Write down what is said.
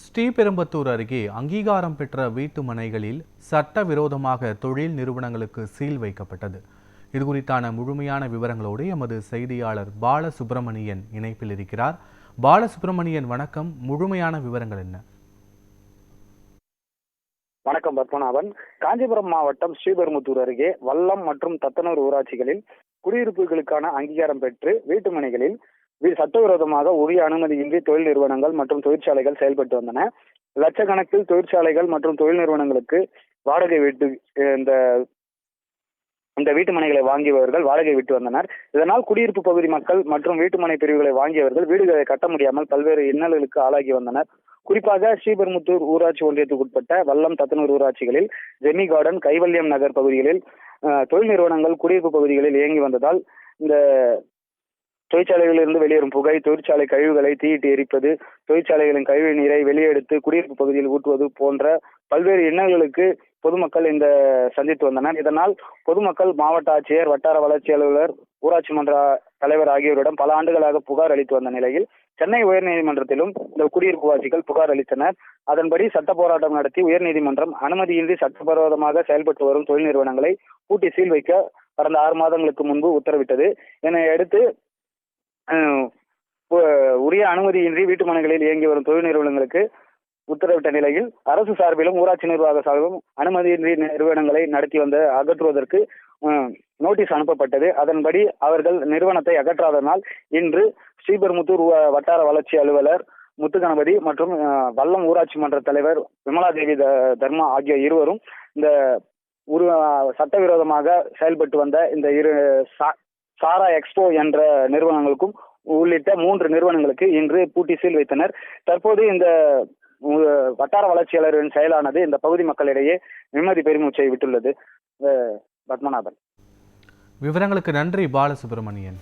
ஸ்ரீபெரும்புத்தூர் அருகே அங்கீகாரம் பெற்ற வீட்டு மனைகளில் சட்டவிரோதமாக தொழில் நிறுவனங்களுக்கு சீல் வைக்கப்பட்டது. இதுகுறித்தான முழுமையான விவரங்களோடு எமது செய்தியாளர் பாலசுப்ரமணியன் இணைப்பில் இருக்கிறார். பாலசுப்ரமணியன், வணக்கம். முழுமையான விவரங்கள் என்ன? வணக்கம் பத்மநாபன். காஞ்சிபுரம் மாவட்டம் ஸ்ரீபெரும்புத்தூர் அருகே வல்லம் மற்றும் தத்தனூர் ஊராட்சிகளில் குடியிருப்புகளுக்கான அங்கீகாரம் பெற்று வீட்டு மனைகளில் சட்டவிரோதமாக உரிய அனுமதியின்றி தொழில் நிறுவனங்கள் மற்றும் தொழிற்சாலைகள் செயல்பட்டு வந்தன. லட்சக்கணக்கில் தொழிற்சாலைகள் மற்றும் தொழில் நிறுவனங்களுக்கு வாடகை வீட்டு இந்த வீட்டு மனைகளை வாங்கியவர்கள் வாடகை விட்டு வந்தனர். இதனால் குடியிருப்பு பகுதி மக்கள் மற்றும் வீட்டுமனை பிரிவுகளை வாங்கியவர்கள் வீடுகளை கட்ட முடியாமல் பல்வேறு இன்னல்களுக்கு ஆளாகி வந்தனர். குறிப்பாக ஸ்ரீபெரும்புத்தூர் ஊராட்சி ஒன்றியத்துக்கு உட்பட்ட வல்லம், தத்தனூர் ஊராட்சிகளில் ஜெமி கார்டன், கைவல்யம் நகர் பகுதிகளில் தொழில் நிறுவனங்கள் குடியிருப்பு பகுதிகளில் இயங்கி வந்ததால் இந்த தொழிற்சாலைகளிலிருந்து வெளியேறும் புகை, தொழிற்சாலை கழிவுகளை தீயிட்டு எரிப்பது, தொழிற்சாலைகளின் கழிவு நீரை வெளியெடுத்து குடியிருப்பு பகுதியில் ஊற்றுவது போன்ற பல்வேறு இன்னல்களுக்கு பொதுமக்கள் சந்தித்து வந்தனர். இதனால் பொதுமக்கள் மாவட்ட ஆட்சியர், வட்டார வளர்ச்சி அலுவலர், ஊராட்சி மன்ற தலைவர் ஆகியோரிடம் பல ஆண்டுகளாக புகார் அளித்து வந்த நிலையில் சென்னை உயர்நீதிமன்றத்திலும் இந்த குடியிருப்பு வாசிகள் புகார் அளித்தனர். அதன்படி சட்ட போராட்டம் நடத்தி உயர்நீதிமன்றம் அனுமதியின்றி சட்டவிரோதமாக செயல்பட்டு வரும் தொழில் நிறுவனங்களை பூட்டி சீல் வைக்க கடந்த 6 மாதங்களுக்கு முன்பு உத்தரவிட்டது. இதனையடுத்து உரிய அனுமதியின்றி வீட்டு மனைகளில் இயங்கி வரும் தொழில் நிறுவனங்களுக்கு உத்தரவிட்ட நிலையில் அரசு சார்பிலும் ஊராட்சி நிர்வாக சார்பிலும் அனுமதியின்றி நிறுவனங்களை நடத்தி வந்த அகற்றுவதற்கு நோட்டீஸ் அனுப்பப்பட்டது. அதன்படி அவர்கள் நிறுவனத்தை அகற்றாதனால் இன்று ஸ்ரீபெரும்புத்தூர் வட்டார வளர்ச்சி அலுவலர் முத்துகணபதி மற்றும் வல்லம் ஊராட்சி மன்ற தலைவர் விமலாதேவி தர்மா ஆகிய இருவரும் இந்த சட்டவிரோதமாக செயல்பட்டு வந்த இந்த சாரா எக்ஸ்போ என்ற நிறுவனங்களுக்கும் உள்ளிட்ட 3 நிறுவனங்களுக்கு இன்று பூட்டி சீல் வைத்தனர். தற்போது இந்த வட்டார வளர்ச்சியாளரின் செயலானது இந்த பகுதி மக்களிடையே நிம்மதி பெருமூச்சை விட்டுள்ளது. பத்மநாபன். விவரங்களுக்கு நன்றி பாலசுப்ரமணியன்.